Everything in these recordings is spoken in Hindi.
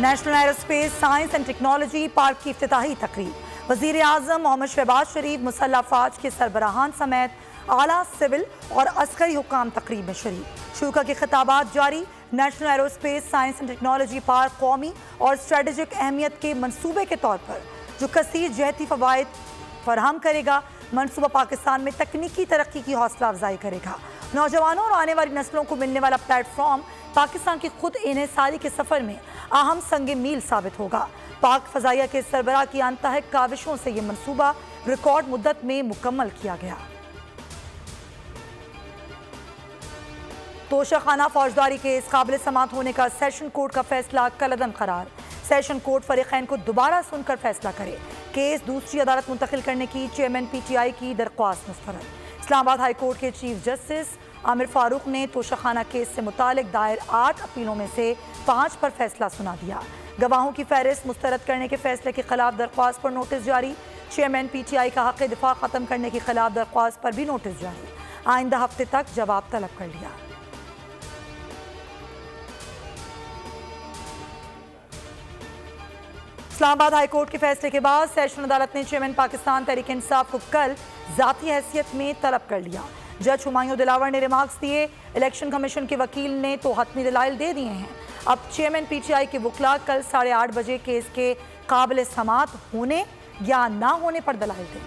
National aerospace science and technology park की इफ्तिताही तकरीब। वज़ीर आज़म मोहम्मद शहबाज शरीफ, मुसल्लह अफ़वाज के सरबराहान समेत आला सिविल और अस्करी हुक्काम तकरीब में शरीक। शुरा के खिताबात जारी। National aerospace science and technology park कौमी और स्ट्रेटेजिक अहमियत के मनसूबे के तौर पर जो कसीर जहती फ़वाइद फराहम करेगा। मनसूबा पाकिस्तान में तकनीकी तरक्की की हौसला अफजाई करेगा। नौजवानों और आने वाली नस्लों को मिलने वाला प्लेटफॉर्म पाकिस्तान की खुद इन्हिसारी के सफ़र में अहम संग मील साबित होगा। पाक फ़ज़ाइया के सरबराह की अंतहक काविशों से यह मनसूबा रिकॉर्ड मुद्दत में मुकम्मल किया गया। तोशाखाना फौजदारी केस काबिल समात होने का सेशन कोर्ट का फैसला कलअदम करार। सेशन कोर्ट फरीकैन को दोबारा सुनकर फैसला करे। केस दूसरी अदालत मुंतकिल करने की चेयरमैन PTI की दरख्वास्त मुस्तरद। इस्लामाबाद हाई कोर्ट के चीफ जस्टिस आमिर फारूक ने तोशाखाना केस से मुतालिक दायर 8 अपीलों में से 5 पर फैसला सुना दिया। गवाहों की फहरिस्त मुस्तरद करने के फैसले के खिलाफ दरख्वास्त पर नोटिस जारी। चेयरमैन PTI का हक़ दिफा ख़त्म करने के खिलाफ दरख्वास्त पर भी नोटिस जारी। आइंदा हफ्ते तक जवाब तलब कर लिया। इस्लामाबाद हाई कोर्ट के फैसले के बाद सेशन अदालत ने चेयरमैन पाकिस्तान तहरीक इंसाफ को कल जाती हैसियत में तलब कर लिया। जज हुमायूं दिलावर ने रिमार्क्स दिए। इलेक्शन कमीशन के वकील ने तो हतमी दलाइल दे दिए हैं। अब चेयरमैन PTI के वकला कल 8:30 बजे केस के काबिल समात होने या ना होने पर दलाइल दें।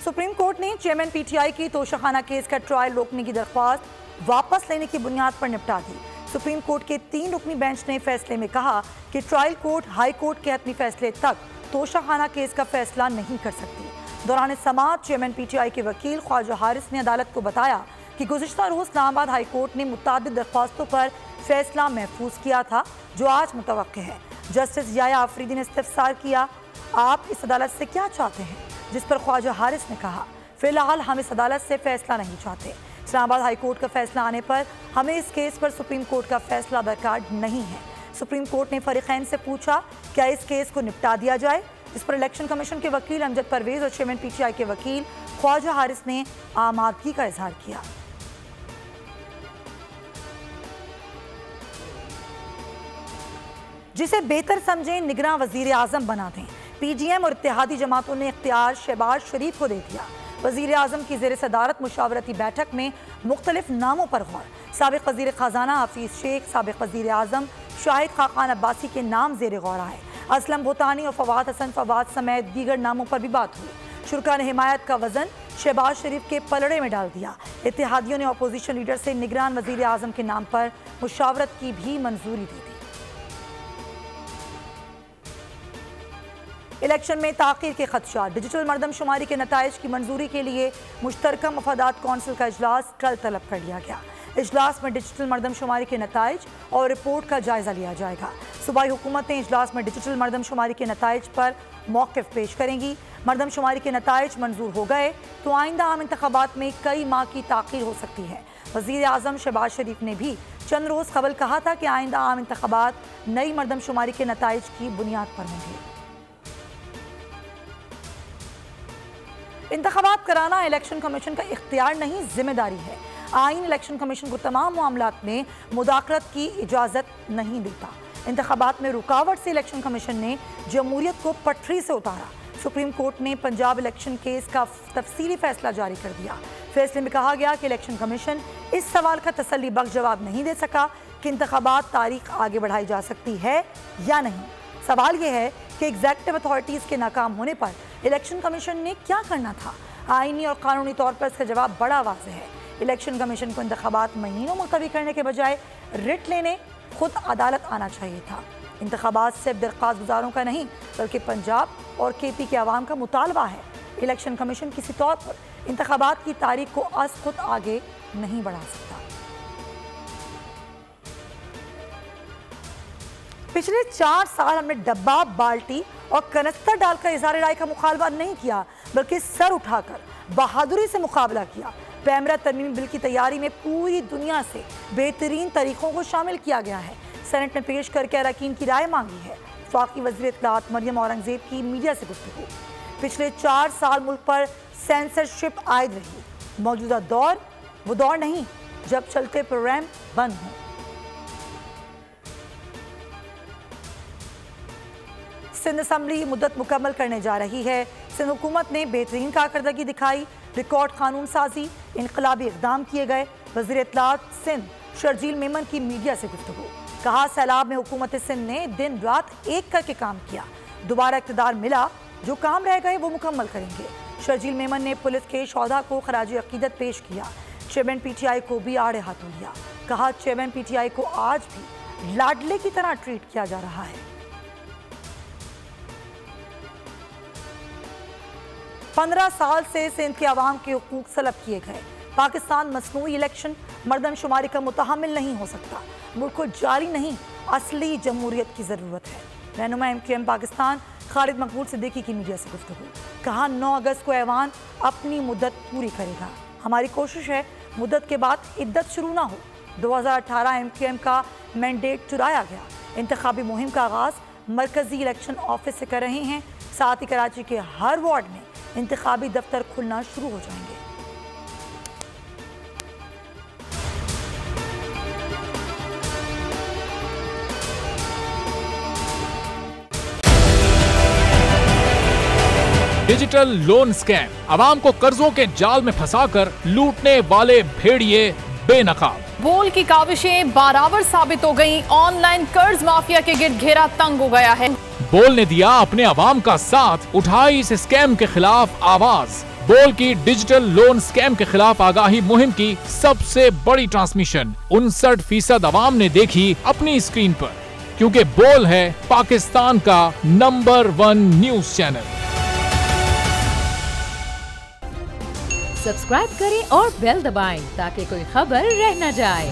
सुप्रीम कोर्ट ने चेयरमैन PTI की तोशाखाना केस का ट्रायल रोकने की दरख्वास्त वापस लेने की बुनियाद पर निपटा दी। सुप्रीम कोर्ट के 3 रुकनी बेंच ने फैसले में कहा कि ट्रायल कोर्ट हाई कोर्ट के हतमी फैसले तक तोशाखाना केस का फैसला नहीं कर सकती। दौरान समाअत चेयरमैन PTI के वकील ख्वाजा हारिस ने अदालत को बताया कि गुज़िश्ता रोज़ इस्लामाबाद हाई कोर्ट ने मुतादिद दरख्वास्तों पर फैसला महफूज किया था जो आज मुतवक्के है। जस्टिस याया आफरीदी ने इस्तफसार किया, आप इस अदालत से क्या चाहते हैं? जिस पर ख्वाजा हारिस ने कहा, फिलहाल हम इस अदालत से फैसला नहीं चाहते। इस्लामाबाद हाई कोर्ट का फैसला आने पर हमें इस केस पर सुप्रीम कोर्ट का फैसला दरकार नहीं है। सुप्रीम कोर्ट ने फरीकैन से पूछा क्या इस केस को निपटा दिया जाए, इस पर इलेक्शन कमीशन के वकील अमजद परवेज और चेयरमैन PTI के वकील ख्वाजा हारिस ने आमादगी का इजहार किया। जिसे बेहतर समझें निगरान वजीर आजम बना दें। PDM और इत्तेहादी जमातों ने इख्तियार शहबाज शरीफ को दे दिया। वज़ीर आज़म की ज़ेर सदारत मुशावरती बैठक में मुख्तलिफ नामों पर गौर। साबिक़ वज़ीर ख़जाना हफीज़ शेख, साबिक़ वज़ीर आज़म शाहिद खाकान अब्बासी के नाम ज़ेर गौर आए। असलम भूतानी और फवाद हसन फवाद समेत दीगर नामों पर भी बात हुई। शुरा ने हिमायत का वज़न शहबाज शरीफ के पलड़े में डाल दिया। इत्तेहादियों ने अपोजिशन लीडर से निगरान वज़ीर आज़म के नाम पर मुशावरत की भी मंजूरी दे दी। इलेक्शन में ताख़ीर के खदशात। डिजिटल मरदमशुमारी के नताइज की मंजूरी के लिए मुश्तरका मफादात कौंसिल का इजलास कल तलब कर लिया गया। इजलास में डिजिटल मरदमशुमारी के नताइज और रिपोर्ट का जायजा लिया जाएगा। सूबाई हुकूमतें इजलास में डिजिटल मरदमशुमारी के नताइज पर मौक़िफ़ पेश करेंगी। मरदमशुमारी के नताइज मंजूर हो गए तो आइंदा आम इंतखाबात में कई माह की ताख़ीर हो सकती है। वज़ीर आज़म शहबाज शरीफ ने भी चंद रोज़ कबल कहा था कि आइंदा आम इंतखाबात नई मरदमशुमारी के नताइज की बुनियाद पर होंगे। इंतखाबात कराना इलेक्शन कमीशन का इख्तियार नहीं, जिम्मेदारी है। आइन इलेक्शन कमीशन को तमाम मामलात में मुदाखलत की इजाज़त नहीं देता। इंतखाबात में रुकावट से इलेक्शन कमीशन ने जमहूरियत को पटरी से उतारा। सुप्रीम कोर्ट ने पंजाब इलेक्शन केस का तफसीली फैसला जारी कर दिया। फैसले में कहा गया कि इलेक्शन कमीशन इस सवाल का तसल्ली बख्श जवाब नहीं दे सका कि इंतखाबात तारीख आगे बढ़ाई जा सकती है या नहीं। सवाल यह है कि एग्जेक्टिव अथॉरिटीज़ के नाकाम होने पर इलेक्शन कमीशन ने क्या करना था। आईनी और कानूनी तौर पर इसका जवाब बड़ा वाज़ेह है। इलेक्शन कमीशन को इंतखाबात महीनों मुलतवी करने के बजाय रिट लेने खुद अदालत आना चाहिए था। इंतखाबात सिर्फ दरख्वास्त गुजारों का नहीं बल्कि पंजाब और KP के अवाम का मुतालबा है। इलेक्शन कमीशन किसी तौर पर इंतखाबात की तारीख को अज खुद आगे नहीं बढ़ा सकता। पिछले 4 साल हमने डब्बा, बाल्टी और कनस्तर डालकर इज़हार राय का मुखालबा नहीं किया बल्कि सर उठाकर बहादुरी से मुकाबला किया। पैमरा तरमीमी बिल की तैयारी में पूरी दुनिया से बेहतरीन तरीक़ों को शामिल किया गया है। सेनेट में पेश करके अरकान की राय मांगी है। वफाकी वज़ीर इत्तलाआत मरियम औरंगज़ेब की मीडिया से गुफ्तगू। पिछले 4 साल मुल्क पर सेंसरशिप आयद रही। मौजूदा दौर वो दौर नहीं जब चलते प्रोग्राम बंद हों। सिंध असम्बली मुद्दत मुकम्मल करने जा रही है। सिंध हुकूमत ने बेहतरीन कारकर्दगी दिखाई, रिकॉर्ड कानून साजी, इनकलाबी इक़दाम किए गए। वज़ीर इत्तलात सिंध शर्जील मेमन की मीडिया से गुफ्तगू, कहा सैलाब में हुकूमत सिंध ने दिन रात एक करके काम किया, दोबारा इक़्तिदार मिला, जो काम रह गए वो मुकम्मल करेंगे। शर्जील मेमन ने पुलिस के शोधा को खराज अकीदत पेश किया। चेयरमैन PTI को भी आड़े हाथों लिया, कहा चेयरमैन PTI को आज भी लाडले की तरह ट्रीट किया जा रहा है। 15 साल से सिंध के अवाम के हुकूक सलब किए गए। पाकिस्तान मसनूई इलेक्शन मर्दमशुमारी का मुतहम्मिल नहीं हो सकता। मुल्क को जारी नहीं, असली जमहूरियत की ज़रूरत है। रहनुमा MQM पाकिस्तान खालिद मकबूल सिद्दीकी की मीडिया से गुफ्तगू, कहा 9 अगस्त को ऐवान अपनी मुद्दत पूरी करेगा। हमारी कोशिश है मुद्दत के बाद इद्दत शुरू ना हो। 2018 MQM का मैंडेट चुराया गया। इंतखाबी मुहिम का आगाज़ मरकजी इलेक्शन ऑफिस से कर रहे हैं। साथ ही कराची के हर वार्ड में इंतखाबी दफ्तर खुलना शुरू हो जाएंगे। डिजिटल लोन स्कैम, आवाम को कर्जों के जाल में फंसाकर लूटने वाले भेड़िए बेनकाब। बोल की काविशें बारावर साबित हो गईं। ऑनलाइन कर्ज माफिया के गिर्द घेरा तंग हो गया है। बोल ने दिया अपने आवाम का साथ, उठाई इस स्कैम के खिलाफ आवाज। बोल की डिजिटल लोन स्कैम के खिलाफ आगाही मुहिम की सबसे बड़ी ट्रांसमिशन 59% आवाम ने देखी अपनी स्क्रीन पर, क्योंकि बोल है पाकिस्तान का नंबर 1 न्यूज चैनल। सब्सक्राइब करें और बेल दबाएं ताकि कोई खबर रह न जाए।